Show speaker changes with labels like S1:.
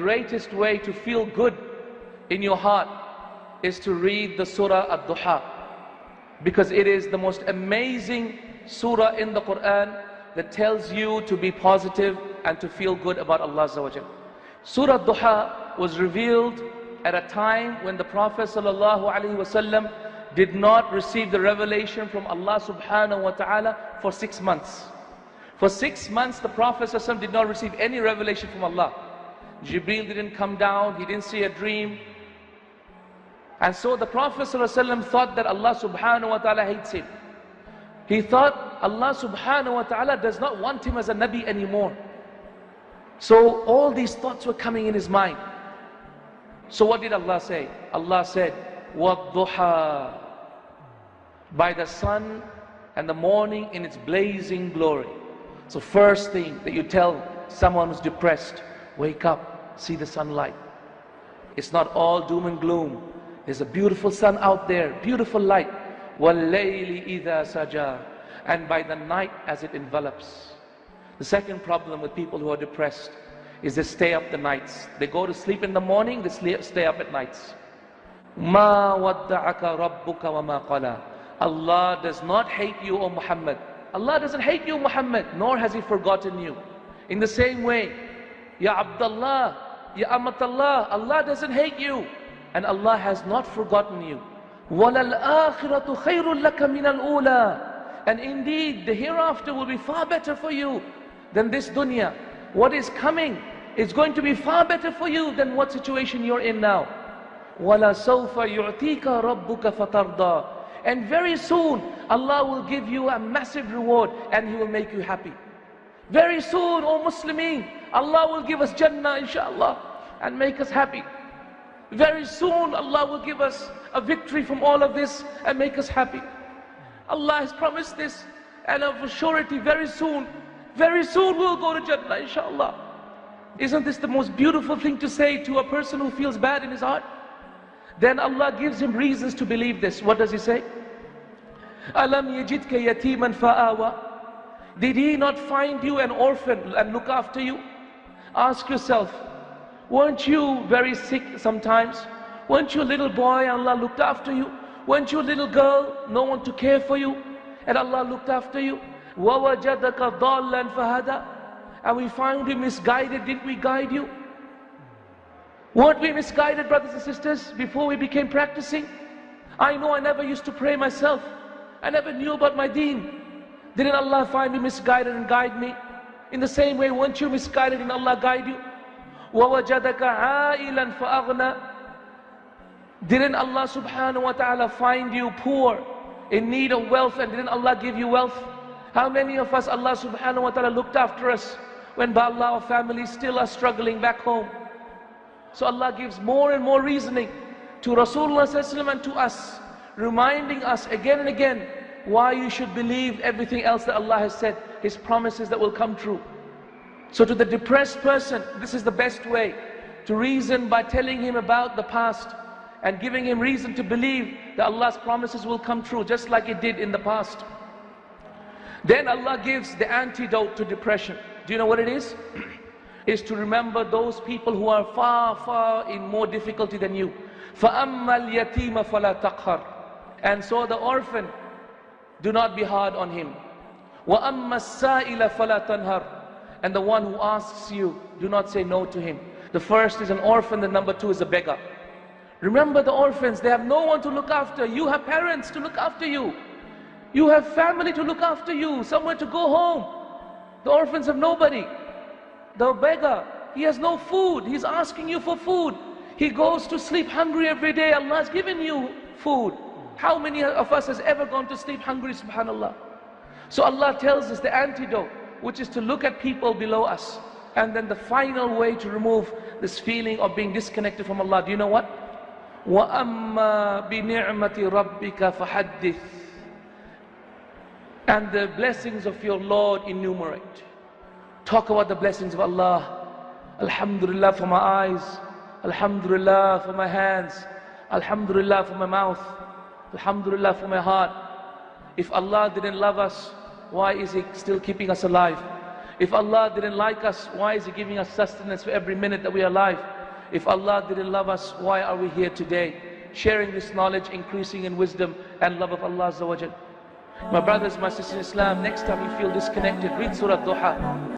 S1: greatest way to feel good in your heart is to read the Surah Ad-Duha, because it is the most amazing surah in the Quran that tells you to be positive and to feel good about Allah Azza wa Jal. Surah Ad-Duha was revealed at a time when the Prophet ﷺ did not receive the revelation from Allah subhanahu wa ta'ala for 6 months. For 6 months the Prophet ﷺ did not receive any revelation from Allah. Jibreel didn't come down, he didn't see a dream. And so the Prophet ﷺ thought that Allah subhanahu wa ta'ala hates him. He thought Allah subhanahu wa ta'ala does not want him as a Nabi anymore. So all these thoughts were coming in his mind. So what did Allah say? Allah said, وَالضُّحَى, by the sun and the morning in its blazing glory. So first thing that you tell someone who's depressed, wake up, see the sunlight. It's not all doom and gloom. There's a beautiful sun out there, beautiful light. وَاللَّيْلِ إِذَا سَجَى, and by the night as it envelops. The second problem with people who are depressed is they stay up the nights. They go to sleep in the morning, they stay up at nights. مَا وَدَّعَكَ رَبُّكَ وَمَا قَلَى, Allah does not hate you, O Muhammad. Allah doesn't hate you, Muhammad, nor has He forgotten you. In the same way, Ya Abdullah, Ya Amatallah, Allah doesn't hate you, and Allah has not forgotten you. وَلَلْآخِرَةُ خَيْرٌ لَكَ مِنَ الْأُولَى, and indeed the hereafter will be far better for you than this dunya. What is coming is going to be far better for you than what situation you're in now. وَلَسَوْفَ يُعْتِيكَ رَبُّكَ فَتَرْضَى, and very soon Allah will give you a massive reward and He will make you happy. Very soon, O Muslimin, Allah will give us Jannah inshallah and make us happy. Very soon Allah will give us a victory from all of this and make us happy. Allah has promised this, and of a surety very soon we'll go to Jannah inshallah. Isn't this the most beautiful thing to say to a person who feels bad in his heart? Then Allah gives him reasons to believe this. What does He say? Alam yajidka yatiman fa'awa, did He not find you an orphan and look after you? Ask yourself, weren't you very sick sometimes? Weren't you a little boy and Allah looked after you? Weren't you a little girl, no one to care for you, and Allah looked after you? وَوَجَدَكَ ضَالًّا فَهَدَى, and we found you misguided, didn't we guide you? Weren't we misguided, brothers and sisters, before we became practicing? I know I never used to pray myself. I never knew about my deen. Didn't Allah find me misguided and guide me? In the same way, weren't you misguided and Allah guide you? وَوَجَدَكَ عَائِلًا فَأَغْنَى, didn't Allah subhanahu wa ta'ala find you poor, in need of wealth, and didn't Allah give you wealth? How many of us Allah subhanahu wa ta'ala looked after us when by Allah our families still are struggling back home? So Allah gives more and more reasoning to Rasulullah sallallahu alaihi wasallam and to us, reminding us again and again why you should believe everything else that Allah has said, His promises that will come true. So to the depressed person, this is the best way to reason, by telling him about the past and giving him reason to believe that Allah's promises will come true, just like it did in the past. Then Allah gives the antidote to depression. Do you know what it is? Is to remember those people who are far, far in more difficulty than you. فَأَمَّا الْيَتِيمَ فَلَا تَقْهَرْ, and so the orphan, do not be hard on him. وَأَمَّا السَّائِلَ فَلَا تَنْهَرْ, and the one who asks you, do not say no to him. The first is an orphan, the number two is a beggar. Remember the orphans, they have no one to look after. You have parents to look after you. You have family to look after you, somewhere to go home. The orphans have nobody. The beggar, he has no food. He's asking you for food. He goes to sleep hungry every day. Allah has given you food. How many of us has ever gone to sleep hungry, subhanallah? So Allah tells us the antidote, which is to look at people below us. And then the final way to remove this feeling of being disconnected from Allah, do you know what? وَأَمَّا بِنِعْمَةِ رَبِّكَ فَحَدِّثْ, and the blessings of your Lord enumerate. Talk about the blessings of Allah. Alhamdulillah for my eyes, Alhamdulillah for my hands, Alhamdulillah for my mouth, Alhamdulillah for my heart. If Allah didn't love us, why is He still keeping us alive? If Allah didn't like us, why is He giving us sustenance for every minute that we are alive? If Allah didn't love us, why are we here today? Sharing this knowledge, increasing in wisdom and love of Allah Azza wa Jal. My brothers, my sisters in Islam, next time you feel disconnected, read Surah Duha.